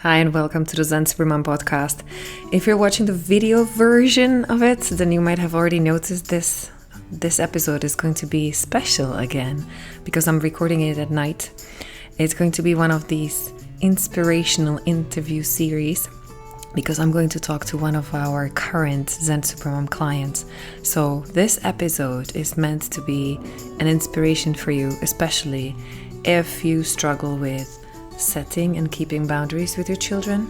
Hi and welcome to the Zen Supermom podcast. If you're watching the video version of it, then you might have already noticed this episode is going to be special again because I'm recording it at night. It's going to be one of these inspirational interview series because I'm going to talk to one of our current Zen Supermom clients. So this episode is meant to be an inspiration for you, especially if you struggle with setting and keeping boundaries with your children.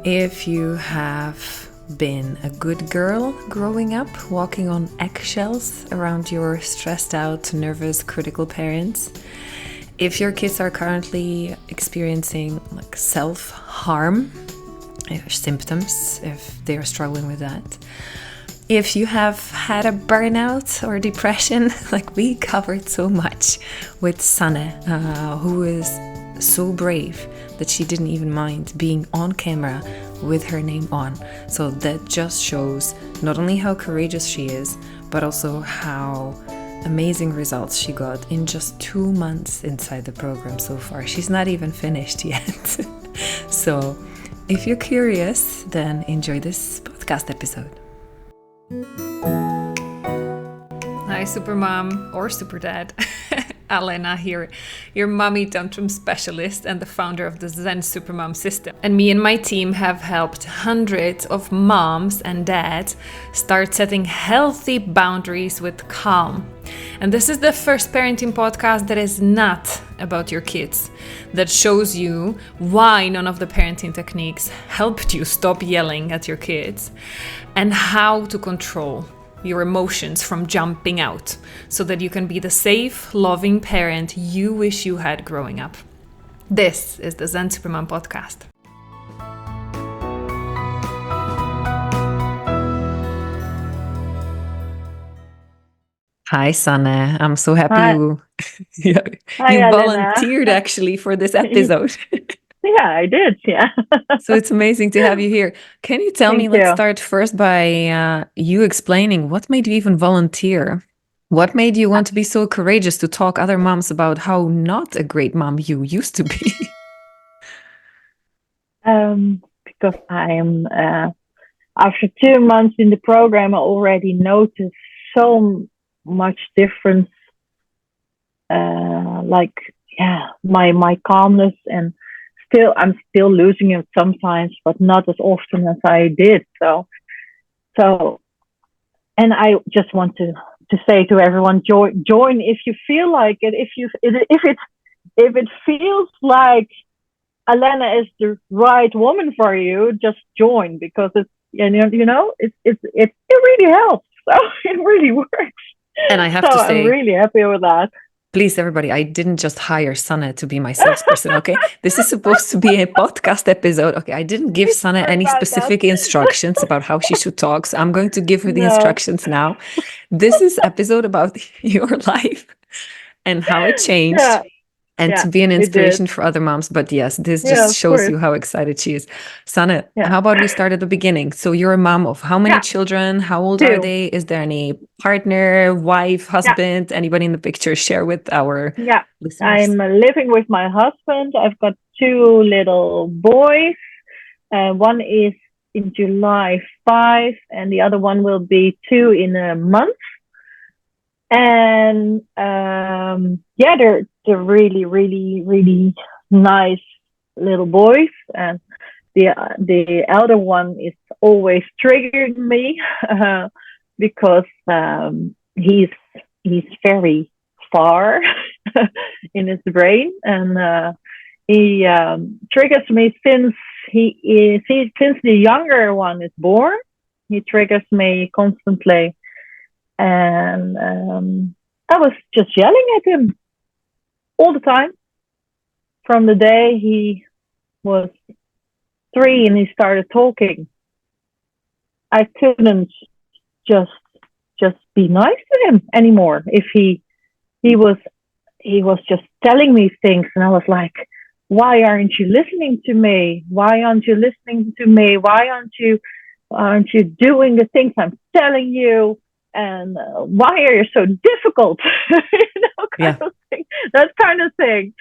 If you have been a good girl growing up, walking on eggshells around your stressed out, nervous, critical parents. If your kids are currently experiencing like self-harm symptoms, if they are struggling with that. If you have had a burnout or depression, like we covered so much with Sanne, who is so brave that she didn't even mind being on camera with her name on. So that just shows not only how courageous she is, but also how amazing results she got in just 2 months inside the program so far. She's not even finished yet. So if you're curious, then enjoy this podcast episode. Hi, Supermom or Superdad. Alena here, your mommy tantrum specialist and the founder of the Zen Supermom system. And me and my team have helped hundreds of moms and dads start setting healthy boundaries with calm. And this is the first parenting podcast that is not about your kids, that shows you why none of the parenting techniques helped you stop yelling at your kids and how to control your emotions from jumping out so that you can be the safe, loving parent you wish you had growing up. This is the Zen Supermom podcast. Hi, Sanne. I'm so happy Hi. you Hi, volunteered actually for this episode. Yeah, I did. Yeah. So it's amazing to have you here. Can you tell me, Thank let's you. start first by you explaining what made you even volunteer? What made you want to be so courageous to talk other moms about how not a great mom you used to be? Because I am, after 2 months in the program, I already noticed so much difference. My calmness, and I'm still losing it sometimes, but not as often as I did. So, and I just want to say to everyone, join if you feel like it. If it feels like Alena is the right woman for you, just join, because it really helps. So it really works. And I have to say, I'm really happy with that. Please, everybody, I didn't just hire Sanne to be my salesperson, okay? This is supposed to be a podcast episode, okay? I didn't give Sanne any specific instructions about how she should talk, so I'm going to give her the instructions now. This is episode about your life and how it changed. And to be an inspiration for other moms. But yes, this just shows you how excited she is. Sanne, how about we start at the beginning? So you're a mom of how many children? How old are they? Is there any partner, wife, husband, anybody in the picture? Share with our listeners. I'm living with my husband. I've got 2 little boys. One is in July 5, and the other one will be 2 in a month. And they're really, really, really nice little boys. And the elder one is always triggering me because he's very far in his brain, and he triggers me since since the younger one is born. He triggers me constantly. And I was just yelling at him all the time from the day he was 3 and he started talking. I couldn't just be nice to him anymore. If he was just telling me things, and I was like, why aren't you listening to me? Why aren't you listening to me? Why aren't you doing the things I'm telling you? And why are you so difficult? That kind of thing.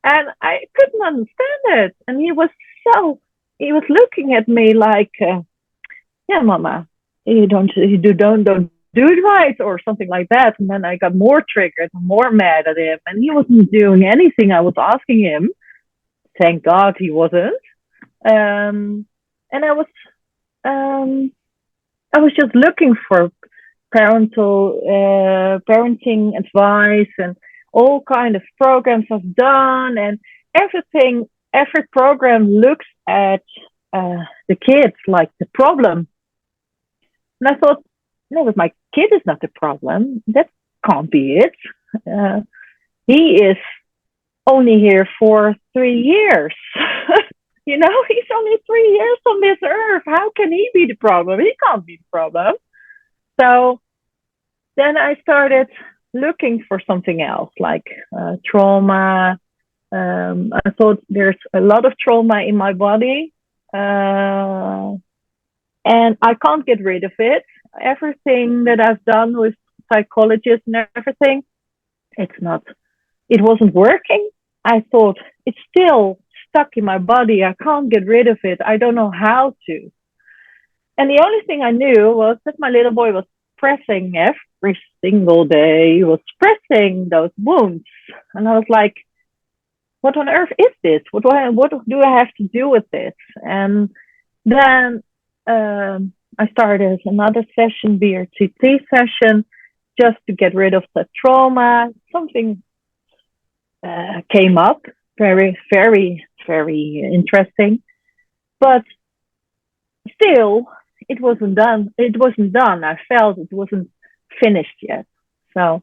And I couldn't understand it. And he was so he was looking at me like, yeah, mama, you don't do it right or something like that. And then I got more triggered, more mad at him, and he wasn't doing anything I was asking him. Thank God he wasn't. And um, I was just looking for parenting advice and all kind of programs I've done, and everything. Every program looks at the kids like the problem, and I thought, no, but my kid is not the problem. That can't be it. Uh, he is only here for 3 years. He's only 3 years on this earth. How can he be the problem? He can't be the problem. So then I started looking for something else, like trauma. I thought there's a lot of trauma in my body, and I can't get rid of it. Everything that I've done with psychologists and everything, it wasn't working. I thought it's still stuck in my body. I can't get rid of it. I don't know how to. And the only thing I knew was that my little boy was pressing every single day. He was pressing those wounds. And I was like, what on earth is this? What do I have to do with this? And then I started another session, BRTT session, just to get rid of the trauma. Something came up, very, very, very interesting. But still, it wasn't done. I felt it wasn't finished yet. So,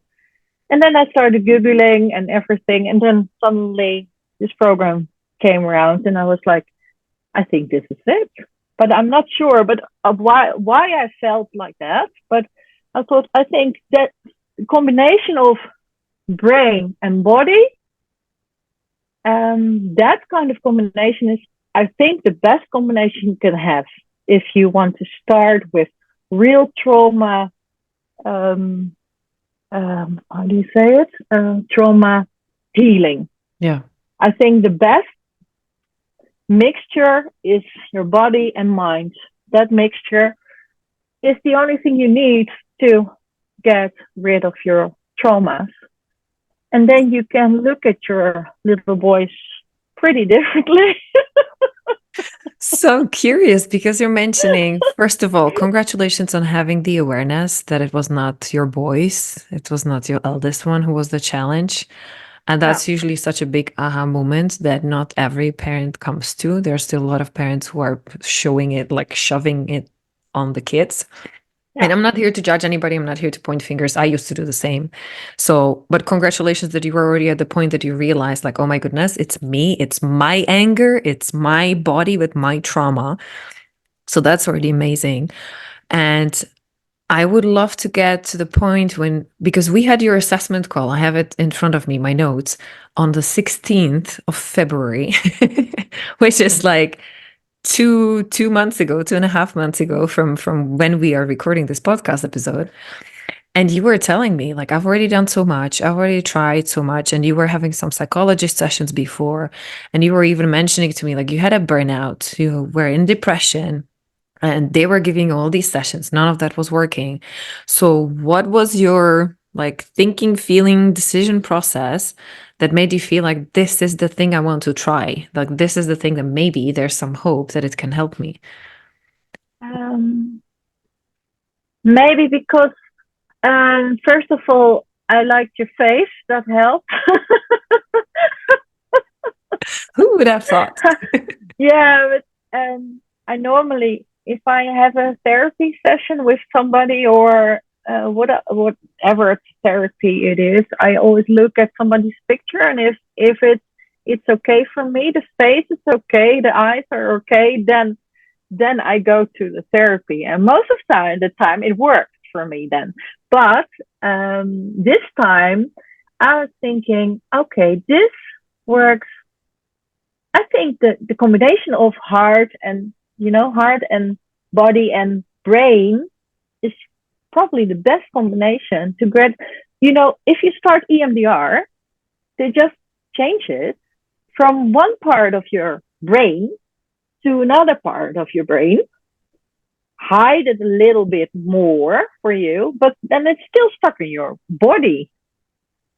and then I started Googling and everything. And then suddenly this program came around and I was like, I think this is it. But I'm not sure of why I felt like that. But I think that the combination of brain and body, that kind of combination is, I think, the best combination you can have if you want to start with real trauma. How do you say it? Trauma healing. Yeah. I think the best mixture is your body and mind. That mixture is the only thing you need to get rid of your traumas. And then you can look at your little boys pretty differently. So curious, because you're mentioning, first of all, congratulations on having the awareness that it was not your boys, it was not your eldest one who was the challenge. And that's usually such a big aha moment that not every parent comes to. There's still a lot of parents who are showing it, like shoving it on the kids. And I'm not here to judge anybody. I'm not here to point fingers. I used to do the same. So, but congratulations that you were already at the point that you realized, like, oh my goodness, it's me. It's my anger. It's my body with my trauma. So that's already amazing. And I would love to get to the point because we had your assessment call. I have it in front of me, my notes, on the 16th of February, which is like 2.5 months ago from when we are recording this podcast episode. And you were telling me, like, I've already done so much. I've already tried so much. And you were having some psychologist sessions before. And you were even mentioning to me, like, you had a burnout, you were in depression, and they were giving all these sessions. None of that was working. So what was your thinking, feeling, decision process that made you feel like this is the thing I want to try? Like, this is the thing that maybe there's some hope that it can help me. Maybe because, first of all, I liked your face. That helped. Who would have thought? Yeah, but I normally, if I have a therapy session with somebody or whatever therapy it is, I always look at somebody's picture, and if it's okay for me, the face is okay, the eyes are okay, then I go to the therapy, and most of the time it worked for me then. But this time I was thinking, okay, this works. I think that the combination of heart and body and brain is probably the best combination to get, if you start EMDR, they just change it from one part of your brain to another part of your brain, hide it a little bit more for you, but then it's still stuck in your body.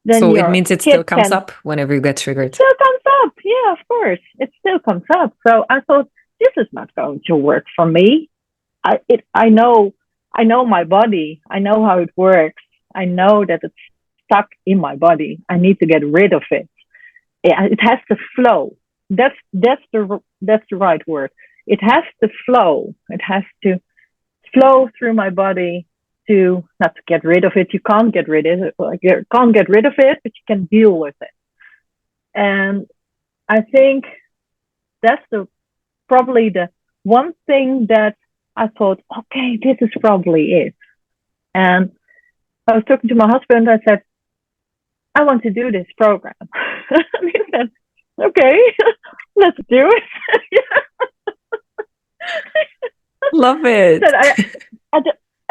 Then So it your means it still kid comes can up whenever you get triggered. still comes up. Yeah, of course, it still comes up. So I thought this is not going to work for me. I know my body. I know how it works. I know that it's stuck in my body. I need to get rid of it. It has to flow. That's the right word. It has to flow. It has to flow through my body to not to get rid of it. You can't get rid of it. Like, you can't get rid of it, but you can deal with it. And I think that's probably the one thing that I thought, okay, this is probably it. And I was talking to my husband. I said, I want to do this program. And he said, okay, let's do it. Love it.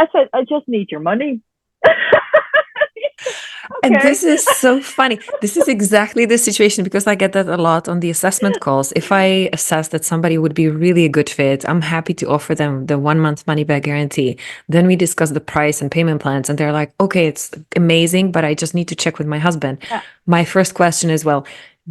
I said, I just need your money. And Okay. this is so funny. This is exactly the situation, because I get that a lot on the assessment calls. If I assess that somebody would be really a good fit, I'm happy to offer them the 1 month money back guarantee. Then we discuss the price and payment plans, and they're like, okay, it's amazing, but I just need to check with my husband. Yeah. My first question is, well,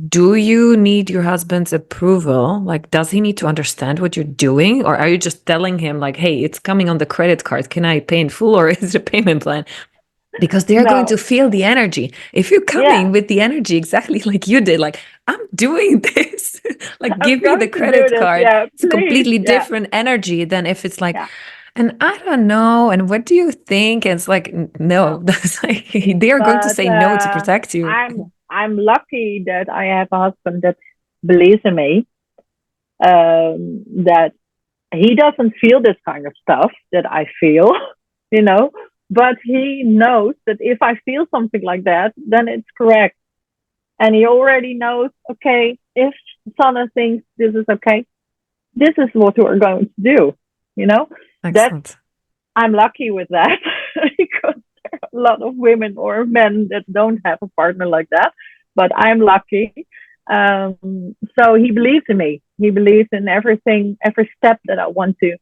do you need your husband's approval? Like, does he need to understand what you're doing? Or are you just telling him, like, hey, it's coming on the credit card. Can I pay in full, or is it a payment plan? Because they're going to No. feel the energy. If you're coming Yeah. with the energy exactly like you did, like, I'm doing this, like, I'm give me the going to do credit this. card. Yeah. It's a Please. completely Yeah. different energy than if it's like, Yeah. and I don't know, and what do you think? And it's like, no, No. that's like, they are going to But say no to protect you. I'm lucky that I have a husband that believes in me. That he doesn't feel this kind of stuff that I feel, you know, but he knows that if I feel something like that, then it's correct. And he already knows, okay, if Sanne thinks this is okay, this is what we're going to do, you know? That's, Excellent. I'm lucky with that because there are a lot of women or men that don't have a partner like that, but I'm lucky. So he believes in me. He believes in everything, every step that I want to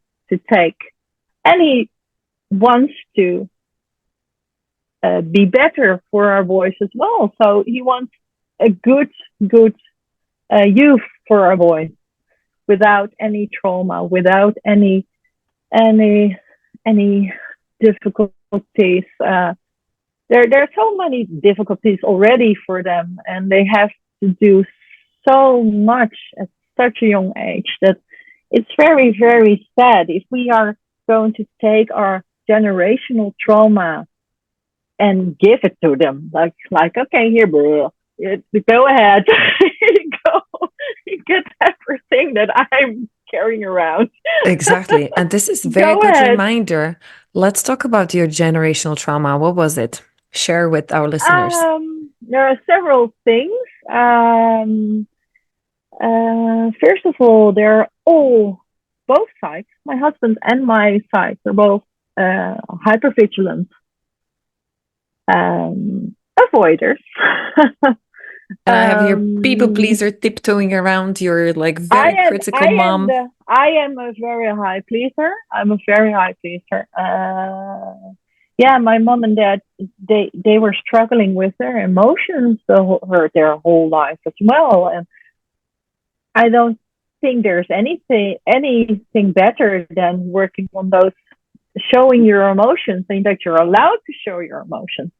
take. And he wants to be better for our boys as well. So he wants a good youth for our boys without any trauma, without any difficulties. There are so many difficulties already for them, and they have to do so much at such a young age that it's very, very sad if we are going to take our generational trauma and give it to them. Like okay, here, bro, go ahead, go, you get everything that I'm carrying around. Exactly. And this is a very Go good ahead. reminder. Let's talk about your generational trauma. What was it? Share with our listeners. There are several things. First of all, they're all, both sides, my husband and my side, are both hypervigilant avoiders. And I have your people pleaser tiptoeing around. You're like very critical mom. I am a very high pleaser. I'm a very high pleaser. Yeah, my mom and dad, they were struggling with their emotions their whole life as well, and I don't think there's anything better than working on those, showing your emotions, and that you're allowed to show your emotions.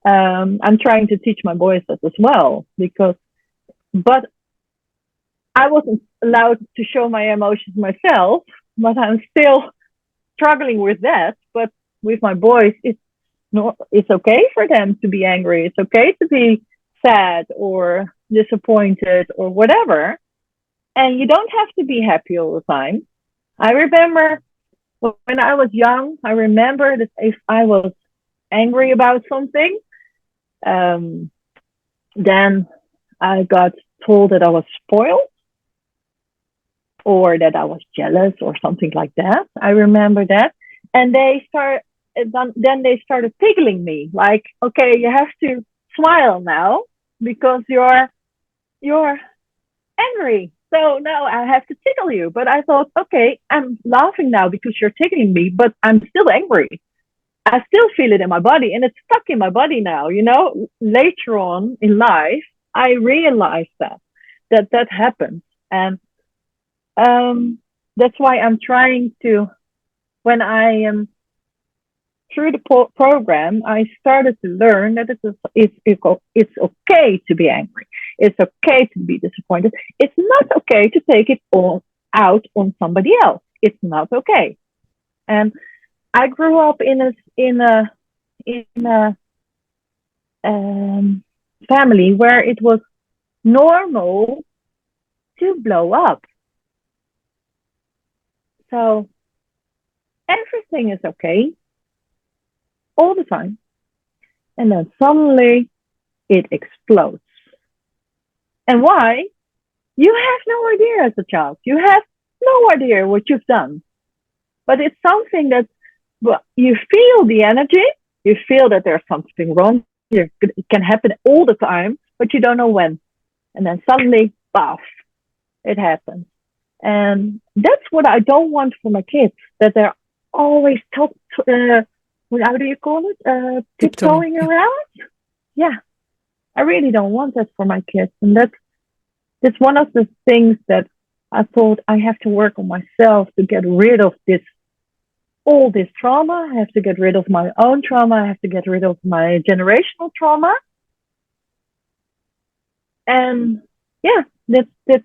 I'm trying to teach my boys that as well, but I wasn't allowed to show my emotions myself, but I'm still struggling with that. But with my boys, it's okay for them to be angry. It's okay to be sad or disappointed or whatever. And you don't have to be happy all the time. I remember when I was young, I remember that if I was angry about something, then I got told that I was spoiled or that I was jealous or something like that. I remember that. And then they started tickling me, like, okay, you have to smile now because you're angry. So now I have to tickle you. But I thought, okay, I'm laughing now because you're tickling me, but I'm still angry. I still feel it in my body and it's stuck in my body now, you know. Later on in life, I realized that happens. And that's why I'm trying to, when I am through the program, I started to learn that it's okay to be angry. It's okay to be disappointed. It's not okay to take it all out on somebody else. It's not okay. And I grew up in a family where it was normal to blow up. So everything is okay all the time. And then suddenly it explodes. And why? You have no idea as a child. You have no idea what you've done. But it's something that you feel the energy. You feel that there's something wrong. It can happen all the time, but you don't know when. And then suddenly, paf, it happens. And that's what I don't want for my kids, that they're always how do you call it? Tiptoeing around? Yeah. I really don't want that for my kids. And that's one of the things that I thought I have to work on myself to get rid of all this trauma. I have to get rid of my own trauma. I have to get rid of my generational trauma. And yeah, that's it.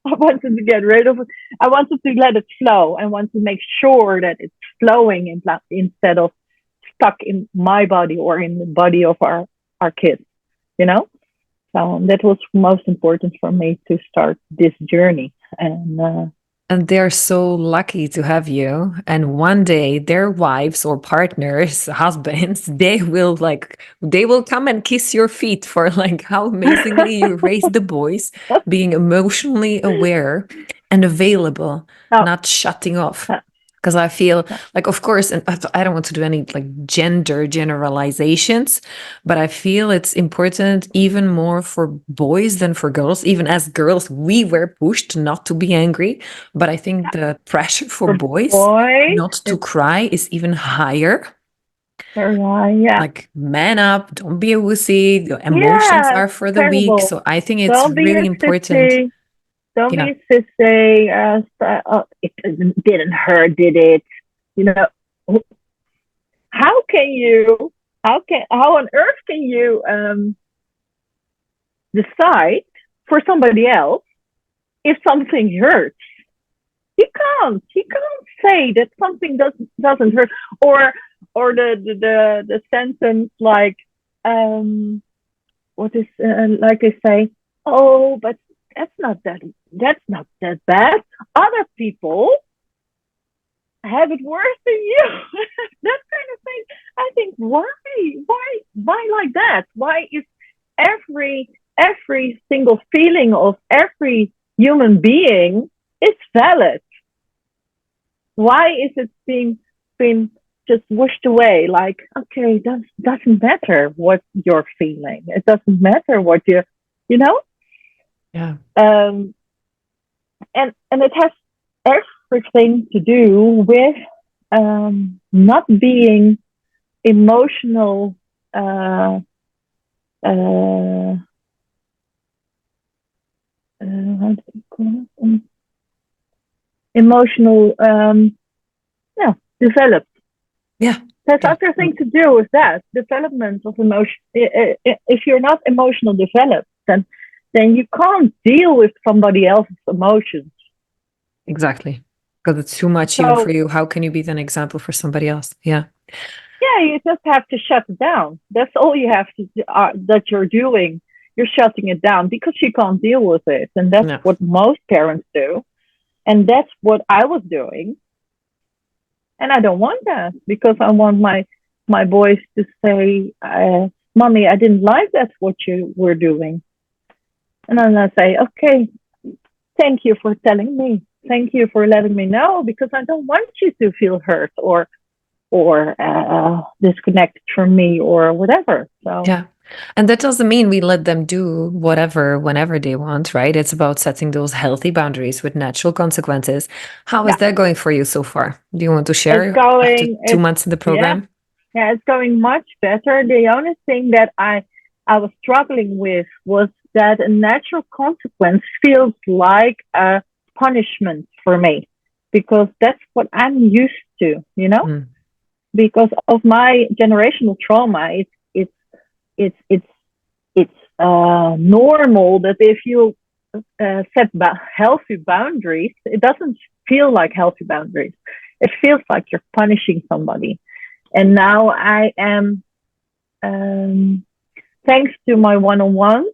I wanted to get rid of it. I wanted to let it flow. I want to make sure that it's flowing instead of stuck in my body or in the body of our kids, you know? So that was most important for me to start this journey. And they're so lucky to have you. And one day their wives or partners, husbands, they will come and kiss your feet for like how amazingly you raised the boys, being emotionally aware and available, not shutting off. Because I feel like, of course, and I don't want to do any like gender generalizations, but I feel it's important even more for boys than for girls. Even as girls, we were pushed not to be angry. But I think the pressure for boys not to cry is even higher. Yeah. Like, man up, don't be a wussy. The emotions are for the weak. So I think it's really important. Don't be sissy. It didn't hurt, did it? You know, how on earth can you decide for somebody else if something hurts? You can't say that something doesn't hurt, or the sentence like what is like they say, oh, but that's not that bad. Other people have it worse than you. That kind of thing. I think why like that? Why is every single feeling of every human being is valid? Why is it being just whooshed away? Like, okay, that doesn't matter what you're feeling. It doesn't matter what you know. Yeah. And it has everything to do with not being emotional. How do you call it? Emotional, developed. Yeah. There's everything to do with that development of emotion. If you're not emotional developed, then you can't deal with somebody else's emotions. Exactly. Because it's too much even for you. How can you be an example for somebody else? Yeah. Yeah, you just have to shut it down. That's all you have to that you're doing. You're shutting it down because you can't deal with it. And that's what most parents do. And that's what I was doing. And I don't want that because I want my boys to say, Mommy, I didn't like that what you were doing. And then I say, okay, thank you for telling me. Thank you for letting me know because I don't want you to feel hurt or disconnected from me or whatever. So yeah. And that doesn't mean we let them do whatever, whenever they want, right? It's about setting those healthy boundaries with natural consequences. How is Yeah, that going for you so far? Do you want to it's share after going. 2 months in the Yeah, program? yeah, it's going much better. The only thing that I was struggling with was that a natural consequence feels like a punishment for me because that's what I'm used to, you know? Mm. Because of my generational trauma, it's it's it's it's normal that if you set healthy boundaries, it doesn't feel like healthy boundaries. It feels like you're punishing somebody. And now I am, thanks to my one-on-one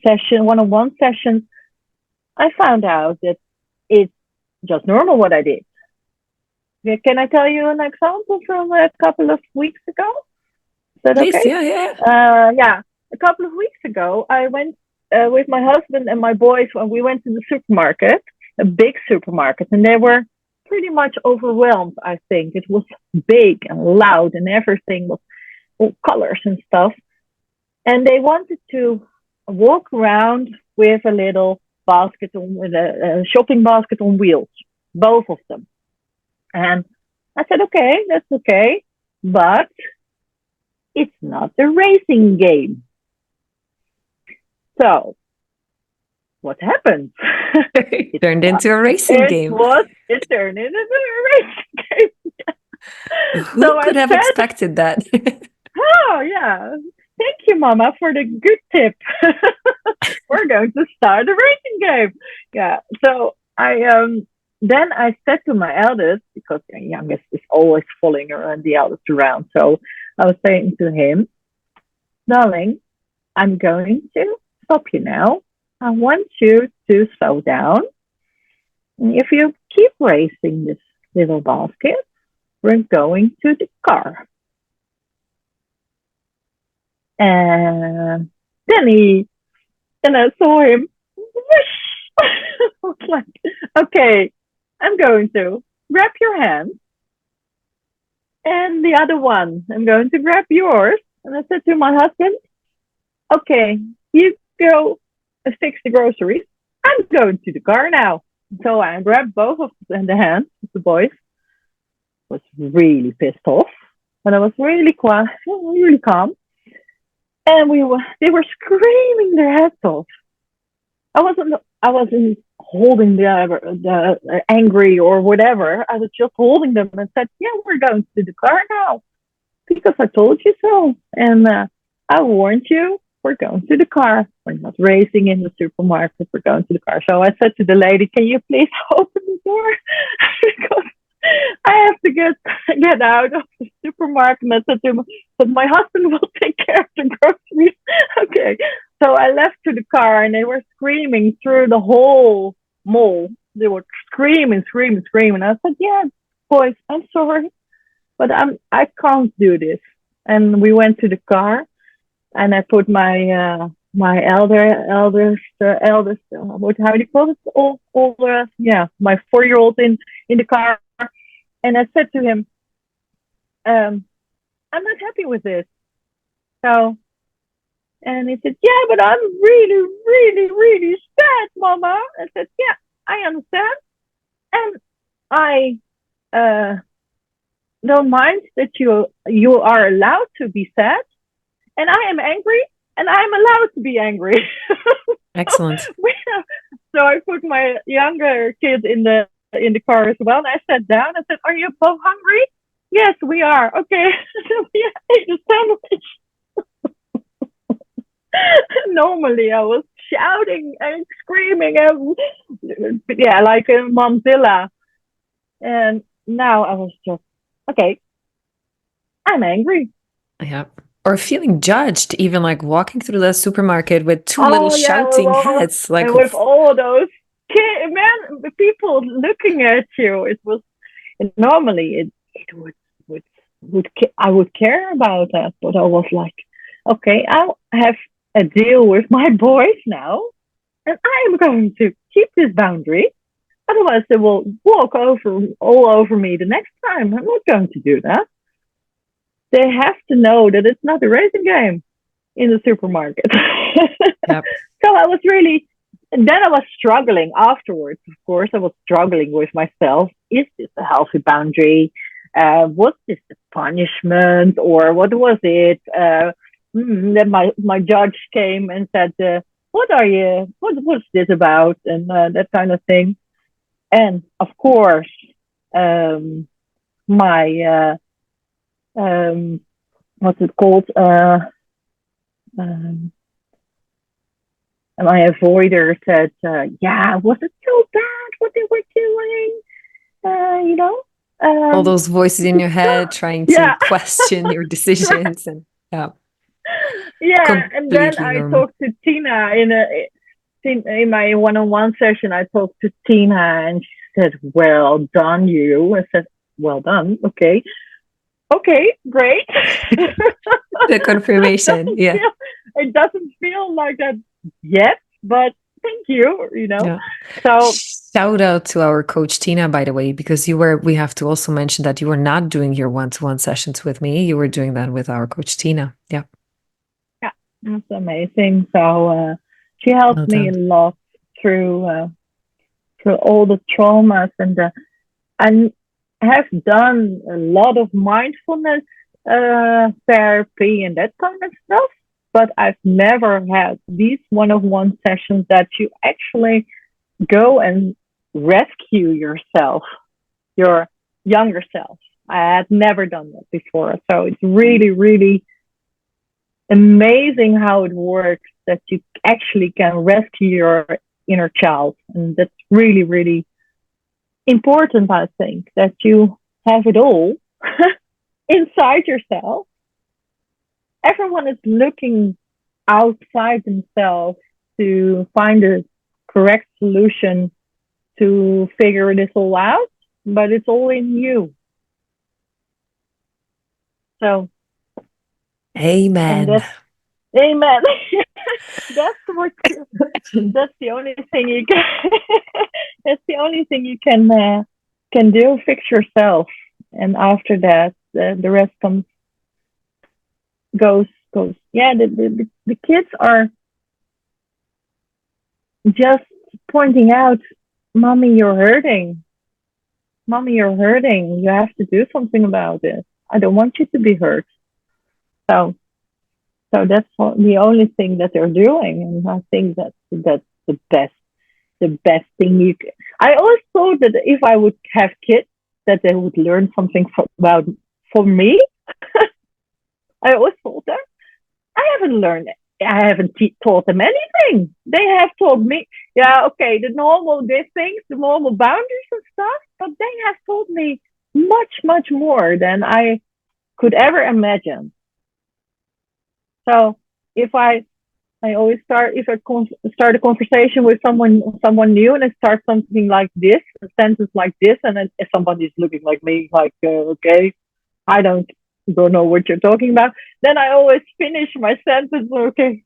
sessions, I found out that it's just normal what I did. Yeah, can I tell you an example from a couple of weeks ago? Is that Please, okay? yeah, yeah. Yeah, a couple of weeks ago, I went with my husband and my boys when we went to the supermarket, a big supermarket, and they were pretty much overwhelmed. I think it was big and loud, and everything was all colors and stuff. And they wanted to walk around with a little basket with a shopping basket on wheels, both of them. And I said, okay, that's okay, but it's not a racing game. So what happened? It turned into a racing game. It turned into a racing game. Who So I could have said, expected that? oh yeah, thank you, Mama, for the good tip. We're going to start a racing game. Yeah. So then I said to my eldest, because the youngest is always following around the eldest around. So I was saying to him, darling, I'm going to stop you now. I want you to slow down. If you keep racing this little basket, we're going to the car. And then I saw him. Whoosh! I was like, okay, I'm going to grab your hand. And the other one, I'm going to grab yours. And I said to my husband, okay, you go fix the groceries. I'm going to the car now. So I grabbed both of the hands of the boys. Was really pissed off, but I was really quiet, really calm. And they were screaming their heads off. I wasn't holding the angry or whatever. I was just holding them and said, yeah, we're going to the car now because I told you so. And I warned you, we're going to the car. We're not racing in the supermarket. We're going to the car. So I said to the lady, can you please open the door? Because I have to get out of the supermarket. And I said to him, but my husband will take care of the groceries. Okay. So I left to the car and they were screaming through the whole mall. They were screaming. And I said, yeah, boys, I'm sorry, but I can't do this. And we went to the car and I put my eldest, how do you call it? Older, yeah, my 4-year-old in the car. And I said to him, I'm not happy with this. So, and he said, yeah, but I'm really, really, really sad, Mama. I said, yeah, I understand. And I don't mind that you are allowed to be sad. And I am angry, and I'm allowed to be angry. Excellent. So I put my younger kid in the car as well, and I sat down. I said, "Are you both hungry?" Yes, we are. Okay, so we ate a sandwich. Normally, I was shouting and screaming, and yeah, like a momzilla. And now I was just okay. I'm angry. Yeah. Or feeling judged, even like walking through the supermarket with two little shouting heads. Like, and with all those people looking at you, it was normally I would care about that, but I was like, okay, I have a deal with my boys now, and I am going to keep this boundary. Otherwise, they will walk all over me the next time. I'm not going to do that. they have to know that it's not a racing game in the supermarket. Yep. So I was really, and then I was struggling afterwards. Of course, I was struggling with myself. Is this a healthy boundary? Was this a punishment, or what was it? Then my judge came and said, "What are you? What's this about?" And that kind of thing. And of course, um, my what's it called? Um, my avoider said, "Yeah, was it so bad what they were doing? You know, All those voices in your head trying to yeah, question your decisions, and yeah, yeah." And then completely I normal. talked to Tina in my one-on-one session. I talked to Tina, and she said, "Well done, you." I said, "Well done, okay, okay, great." The confirmation, doesn't yeah. feel it doesn't feel like that yet, but thank you, you know. Yeah. So Shout out to our coach Tina, by the way, because we have to also mention that you were not doing your one-to-one sessions with me. You were doing that with our coach Tina. Yeah. yeah, that's amazing. So she helped Well me a done. lot through all the traumas and have done a lot of mindfulness therapy and that kind of stuff. But I've never had these one-on-one sessions that you actually go and rescue yourself, your younger self. I had never done that before. So it's really, really amazing how it works that you actually can rescue your inner child. And that's really, really important, I think, that you have it all inside yourself. Everyone is looking outside themselves to find a correct solution to figure this all out, but it's all in you. So, and Amen. that's amen. that's what that's the only thing you can. That's the only thing you can do. Fix yourself, and after that, the rest goes. Yeah, the kids are just pointing out, "Mommy, you're hurting. Mommy, you're hurting. You have to do something about it. I don't want you to be hurt." So, so that's the only thing that they're doing, and I think that's the best thing you can. I always thought that if I would have kids, that they would learn something about for me. I always thought that. I haven't learned it. I haven't taught them anything. They have taught me, yeah, okay, these things, the normal boundaries and stuff, but they have taught me much, much more than I could ever imagine. So if I always start if start a conversation with someone new, and I start something like this, a sentence like this, and then if somebody's looking like me, like okay, I don't know what you're talking about, then I always finish my sentence. Okay,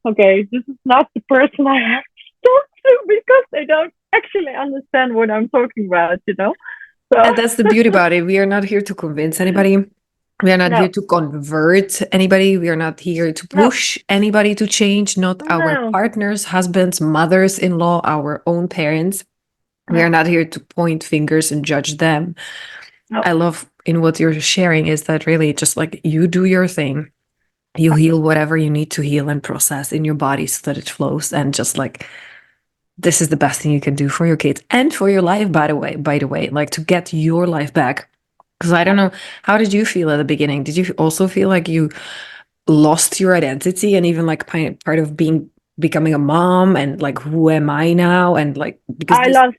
this is not the person I have to talk to because they don't actually understand what I'm talking about, you know. So And that's the beauty about it. We are not here to convince anybody. We are not here no, to convert anybody. We are not here to no, push anybody to change, not our no, partners, husbands, mothers in law, our own parents. We no, are not here to point fingers and judge them. no. I love in what you're sharing is that really just like you do your thing, you heal whatever you need to heal and process in your body so that it flows. And just like this is the best thing you can do for your kids and for your life, by the way, like to get your life back. Because I don't know, how did you feel at the beginning? Did you also feel like you lost your identity and even like part of becoming a mom and like who am I now? And like because I this lost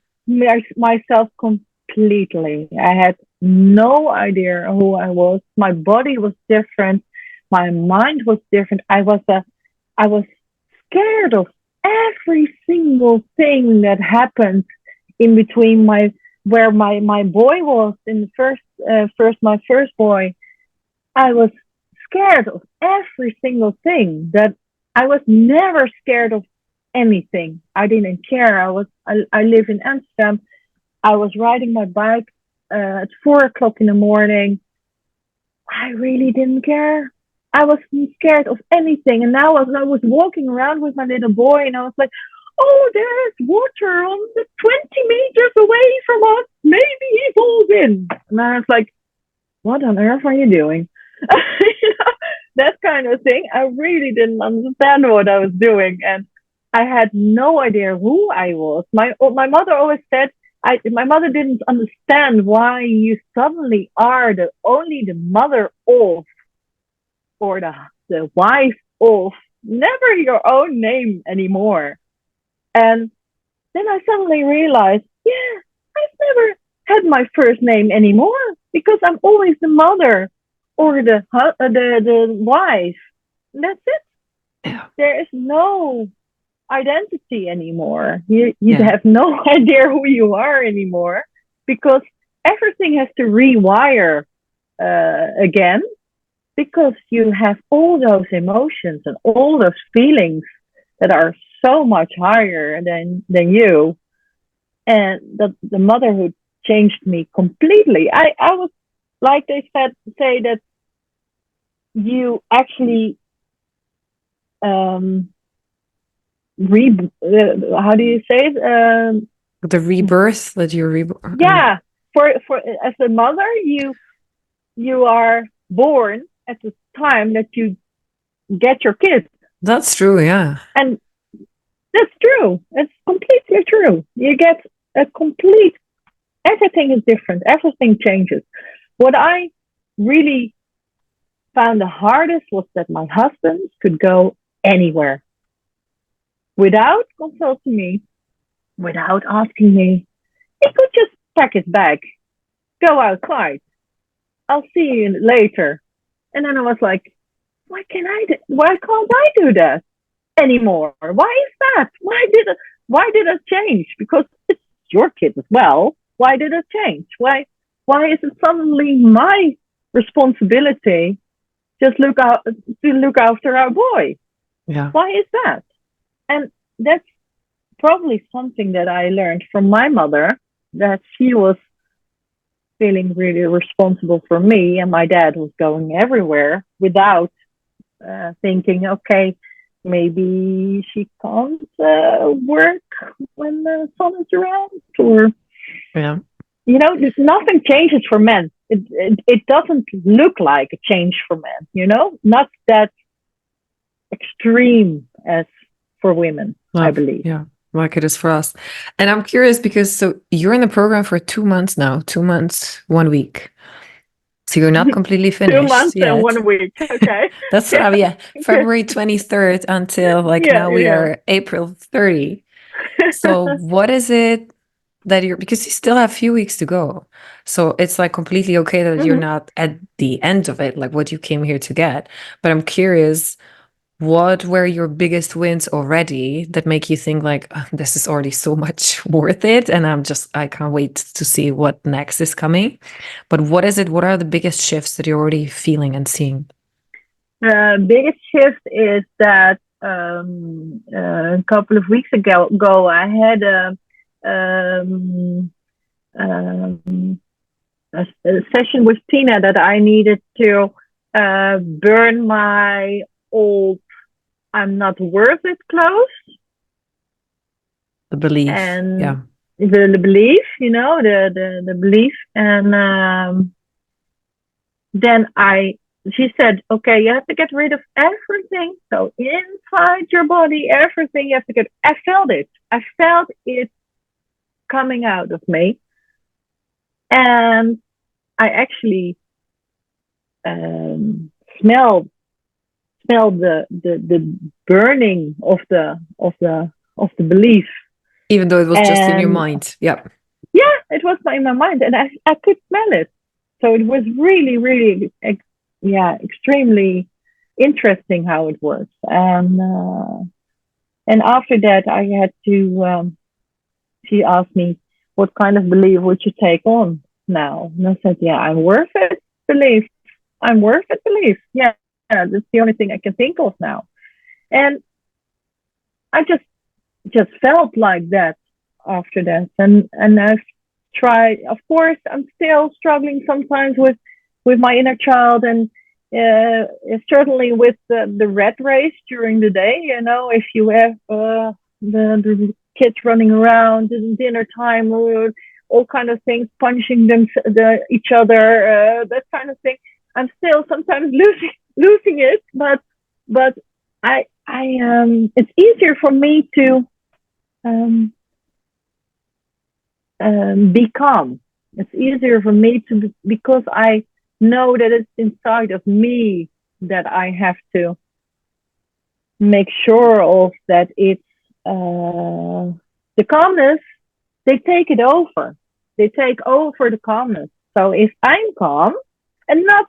myself completely. I had no idea who I was. My body was different. My mind was different. I was scared of every single thing that happened in between my boy was in the first my first boy. I was scared of every single thing that I was never scared of anything. I didn't care. I live in Amsterdam. I was riding my bike at 4 o'clock in the morning. I really didn't care. I wasn't scared of anything. And now as I was walking around with my little boy, and I was like, oh, there's water on the 20 meters away from us. Maybe he falls in. And I was like, what on earth are you doing? That kind of thing. I really didn't understand what I was doing. And I had no idea who I was. My mother always said, my mother didn't understand why you suddenly are only the mother of, or the wife of, never your own name anymore. And then I suddenly realized, yeah, I've never had my first name anymore because I'm always the mother or the wife. And that's it. Yeah. There is no identity anymore. You Yeah. have no idea who you are anymore because everything has to rewire again because you have all those emotions and all those feelings that are so much higher than you. And the motherhood changed me completely. I was like they say that you actually how do you say it? The rebirth that you're reborn. Yeah, for as a mother, you are born at the time that you get your kids. That's true, yeah. And that's true. It's completely true. You get a complete, everything is different. Everything changes. What I really found the hardest was that my husband could go anywhere without consulting me, without asking me. He could just pack his bag, go outside. I'll see you later. And then I was like, why can't I do that anymore? Why is that? Why did it change? Because it's your kid as well. Why did it change? Why is it suddenly my responsibility just to look after our boy? Yeah. Why is that? And that's probably something that I learned from my mother, that she was feeling really responsible for me, and my dad was going everywhere without thinking, okay, maybe she can't work when the sun is around, or Yeah. Nothing changes for men. It doesn't look like a change for men. Not that extreme as for women, I believe. Yeah, like it is for us. And I'm curious because so you're in the program for 2 months now, 2 months, 1 week. So you're not completely finished 2 months yet. and 1 week. Okay. That's yeah. February 23rd until now we are April 30. So what is it that because you still have a few weeks to go. So it's like completely okay that you're not at the end of it, like what you came here to get. But I'm curious, what were your biggest wins already that make you think like, this is already so much worth it, and I can't wait to see what next is coming? But what is it? What are the biggest shifts that you're already feeling and seeing? Biggest shift is that a couple of weeks ago I had a session with Tina that I needed to burn my old "I'm not worth it" clothes. The belief, and yeah. The belief, the belief, and then she said, okay, you have to get rid of everything. So inside your body, everything you have to get. I felt it coming out of me. And I actually smelled the burning of the belief. Even though it was just in your mind. Yep. Yeah, it was in my mind, and I could smell it. So it was really, really, extremely interesting how it works. And after that, I had to. She asked me, "What kind of belief would you take on now?" And I said, "Yeah, I'm worth it belief. I'm worth it belief. Yeah, that's the only thing I can think of now." And I just felt like that after that, and I've tried. Of course, I'm still struggling sometimes with with my inner child, and certainly with the rat race during the day. If you have the kids running around in dinner time, or all kind of things, punching each other, that kind of thing. I'm still sometimes losing it, but I it's easier for me to be calm. It's easier for me because I know that it's inside of me that I have to make sure of that. It's the calmness. They take it over. They take over the calmness. So if I'm calm and not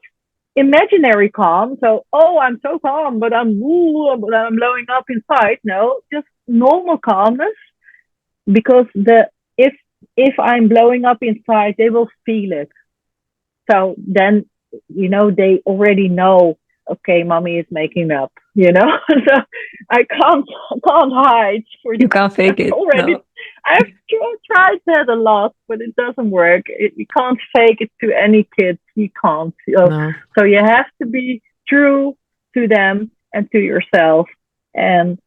imaginary calm, so I'm so calm, but I'm blowing up inside. No, just normal calmness. Because if I'm blowing up inside, they will feel it. So then, they already know, okay, mommy is making up, So I can't hide for You can't fake it. already. No. I've tried that a lot, but it doesn't work. You can't fake it to any kids. You can't. No. So you have to be true to them and to yourself, and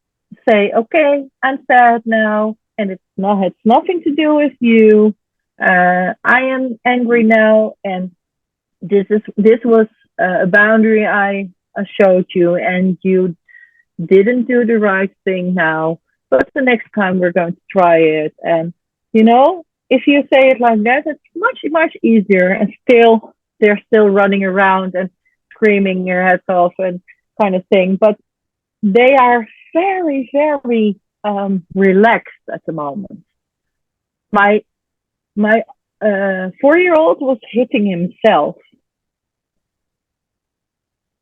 say, okay, I'm sad now, and it's nothing to do with you. I am angry now, and this was a boundary I showed you, and you didn't do the right thing now. But the next time we're going to try it, and if you say it like that, it's much easier. And still, they're still running around and screaming their heads off and kind of thing. But they are very, very relaxed at the moment. My 4-year-old was hitting himself,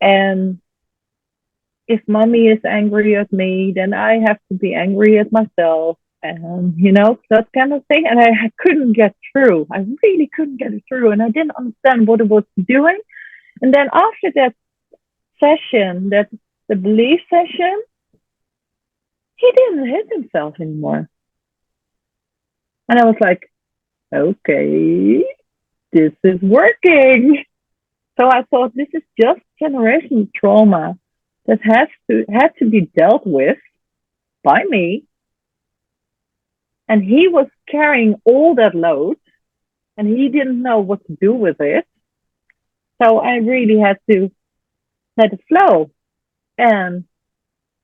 and if mommy is angry at me, then I have to be angry at myself, and that kind of thing. And I couldn't get through. I really couldn't get it through, and I didn't understand what it was doing. And then after that session, the belief session, he didn't hit himself anymore. And I was like, okay, this is working. So I thought, this is just generational trauma that had to be dealt with by me. And he was carrying all that load, and he didn't know what to do with it. So I really had to let it flow. And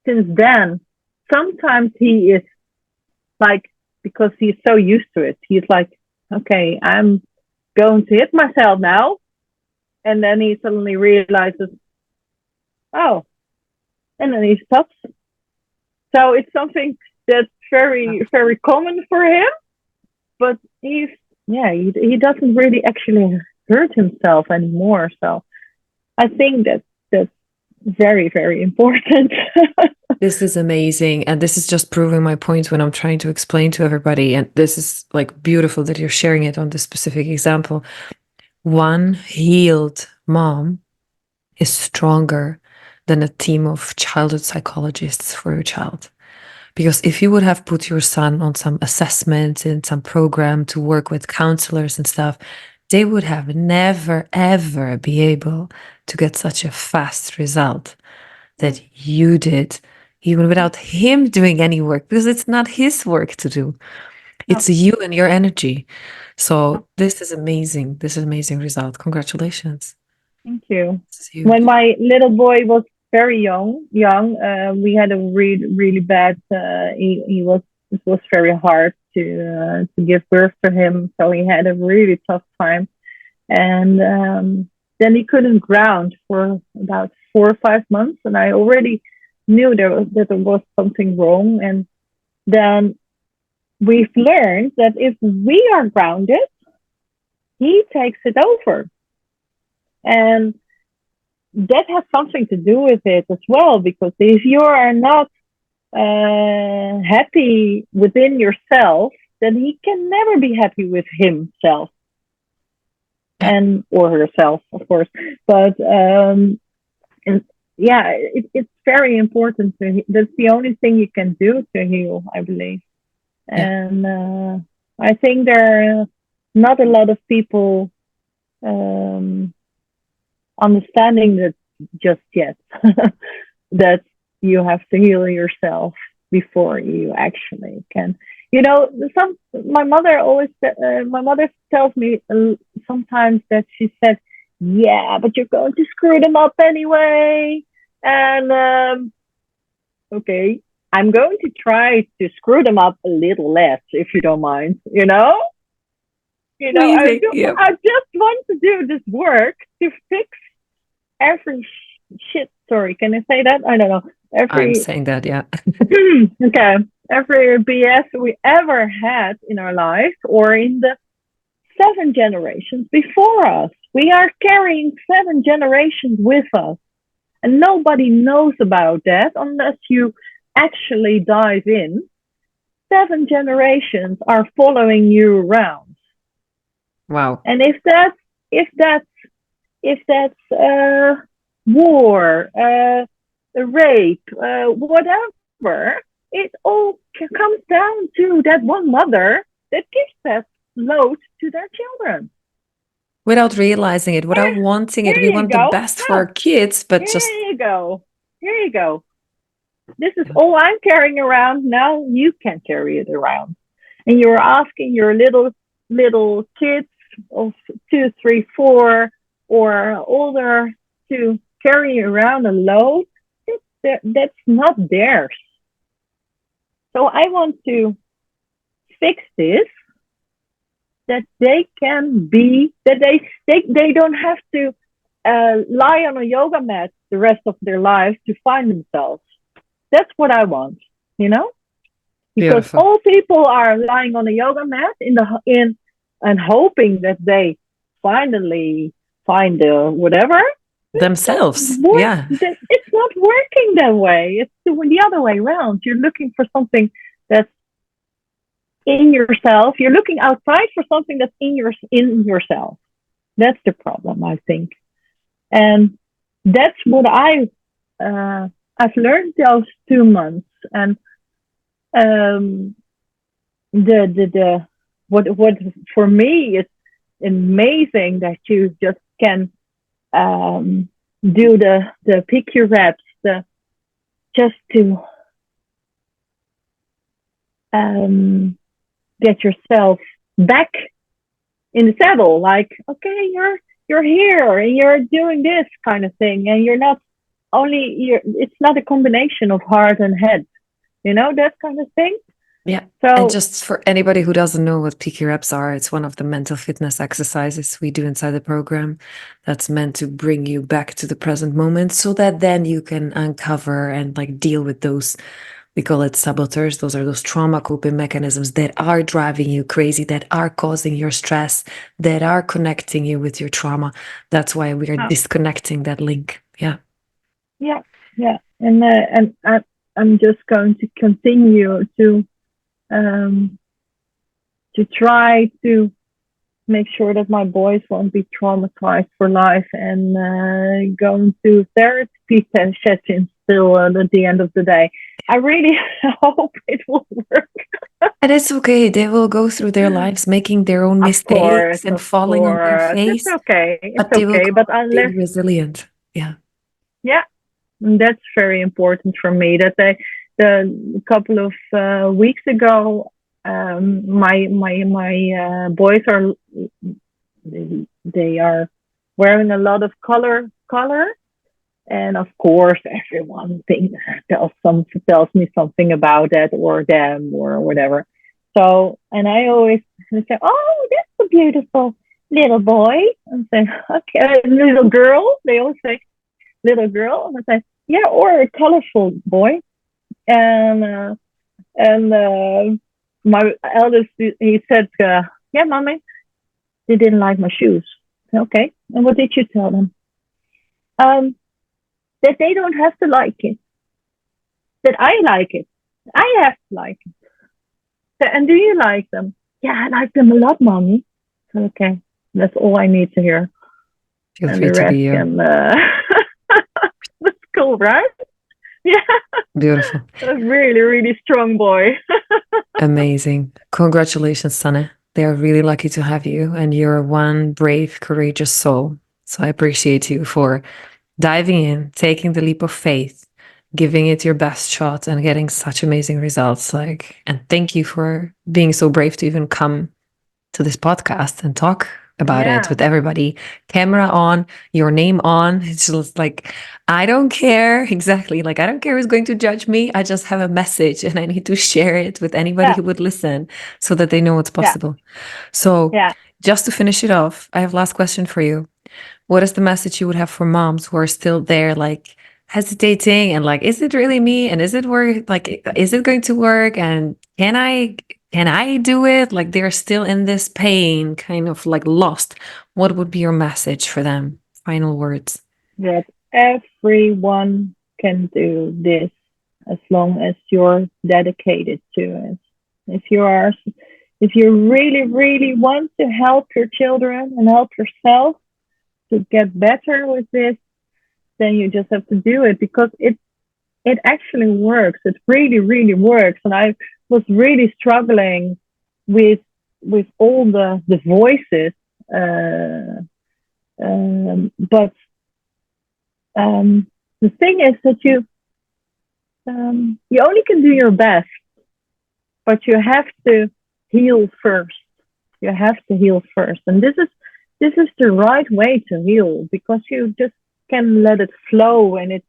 since then, sometimes he is like, because he's so used to it, he's like, okay, I'm going to hit myself now. And then he suddenly realizes, oh, and then he stops. So it's something that's very, very common for him, but he doesn't really actually hurt himself anymore. So I think that's very, very important. This is amazing. And this is just proving my point when I'm trying to explain to everybody. And this is like beautiful that you're sharing it on this specific example. One healed mom is stronger than a team of childhood psychologists for your child. Because if you would have put your son on some assessment and some program to work with counselors and stuff, they would have never, ever be able to get such a fast result that you did, even without him doing any work, because it's not his work to do. It's you and your energy. So this is amazing. This is an amazing result. Congratulations. Thank you. This is huge. When my little boy was very young, we had a really, really bad. It was very hard to give birth to him, so he had a really tough time, and then he couldn't ground for about 4 or 5 months, and I already knew that there was something wrong. And then we've learned that if we are grounded, he takes it over, and that has something to do with it as well, because if you are not happy within yourself, then he can never be happy with himself and or herself, of course. But it's very important to. That's the only thing you can do to heal, I believe. And I think there are not a lot of people understanding that just yet. That you have to heal yourself before you actually can. My mother tells me sometimes that she said, "Yeah, but you're going to screw them up anyway." And okay, I'm going to try to screw them up a little less, if you don't mind. Amazing. Yep. I just want to do this work to fix every shit. Sorry, can I say that? I don't know. I'm saying that, yeah. Okay. Every BS we ever had in our life or in the 7 generations before us. We are carrying 7 generations with us. And nobody knows about that unless you actually dive in. 7 generations are following you around. Wow. And if that's war, rape, whatever, it all comes down to that one mother that gives that load to their children. Without realizing it, without wanting it. We want the best for our kids, but just... Here you go. This is all I'm carrying around. Now you can carry it around. And you're asking your little kids of 2, 3, 4 or older to carry around a load that's not theirs. So I want to fix this, that they can be, that they don't have to lie on a yoga mat the rest of their lives to find themselves. That's what I want, Because Beautiful. all people are lying on a yoga mat and hoping that they finally find whatever Themselves. Yeah. It's not working that way. It's the other way around. You're looking for something that's in yourself. You're looking outside for something that's in yourself. That's the problem, I think. And that's what I've learned those 2 months. And what for me is amazing that you just can do the pick your reps, just to get yourself back in the saddle. Like, okay, you're here and you're doing this kind of thing, and you're not only it's not a combination of heart and head, that kind of thing. Yeah. So, and just for anybody who doesn't know what peaky reps are, it's one of the mental fitness exercises we do inside the program that's meant to bring you back to the present moment so that then you can uncover and deal with those, we call it saboteurs. Those are those trauma coping mechanisms that are driving you crazy, that are causing your stress, that are connecting you with your trauma. That's why we are disconnecting that link. Yeah. Yeah. And I'm just going to continue to try to make sure that my boys won't be traumatized for life, and going to therapy sessions still at the end of the day. I really hope it will work. And it's okay. They will go through their lives making their own mistakes and falling on their face. It's okay. But they will be resilient. Yeah. Yeah. And that's very important for me. That a couple of weeks ago, my boys they are wearing a lot of color, and of course everyone tells me something about that or them or whatever. So, and I always say, "Oh, that's a beautiful little boy," and say, "Okay, little girl." They always say, "Little girl," and I say, "Yeah, or a colorful boy," and my eldest, he said, "Yeah, mommy, they didn't like my shoes." Okay, and what did you tell them? That they don't have to like it. That I like it. I have to like it. And do you like them? Yeah, I like them a lot, mommy. Okay, that's all I need to hear. Feel free to be you. That's cool, right? Yeah. Beautiful. A really, really strong boy. Amazing. Congratulations, Sanne. They are really lucky to have you, and you're one brave, courageous soul. So I appreciate you for diving in, taking the leap of faith, giving it your best shot, and getting such amazing results. Like, and thank you for being so brave to even come to this podcast and talk about it Yeah, with everybody. Camera on, your name on. It's just like, I don't care. Exactly. Like, I don't care who's going to judge me. I just have a message and I need to share it with anybody yeah, who would listen so that they know what's yeah, possible. So, yeah. just to finish it off, I have last question for you. What is the message you would have for moms who are still there, like hesitating and like, is it really me? And is it work? Like, is it going to work? And can I do it? Like, they're still in this pain, kind of like lost. What would be your message for them? Final words. That everyone can do this as long as you're dedicated to it. If you are, if you really, really want to help your children and help yourself to get better with this, then you just have to do it because it actually works. It really, really works. And I was really struggling with all the voices. But the thing is that you only can do your best, but you have to heal first. You have to heal first, and this is the right way to heal because you just can let it flow, and it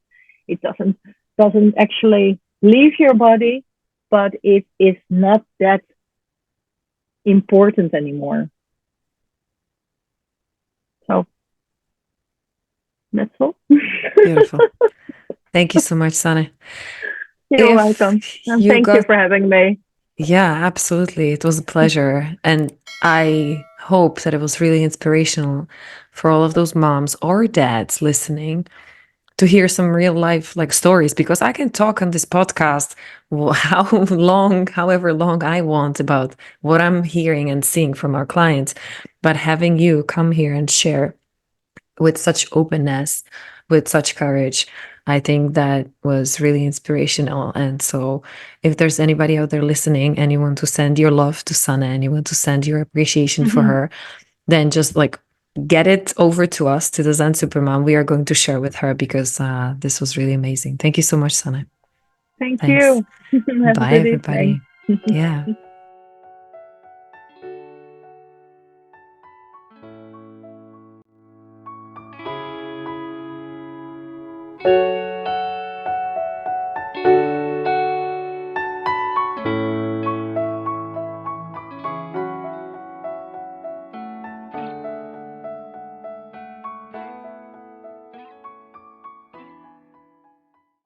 doesn't actually leave your body, but it is not that important anymore. So that's all. Beautiful. Thank you so much, Sanne. You're If welcome, and you thank you got, for having me. yeah, absolutely. It was a pleasure. And I hope that it was really inspirational for all of those moms or dads listening to hear some real life like stories, because I can talk on this podcast how long, however long I want about what I'm hearing and seeing from our clients. But having you come here and share with such openness, with such courage, I think that was really inspirational. And so, if there's anybody out there listening and you want to send your love to Sanne and you want to send your appreciation for her, then just like get it over to us, to the Zen Supermom. We are going to share with her because this was really amazing. Thank you so much, Sanne. Thank Thanks. you. Have a Bye, good evening. everybody. Yeah.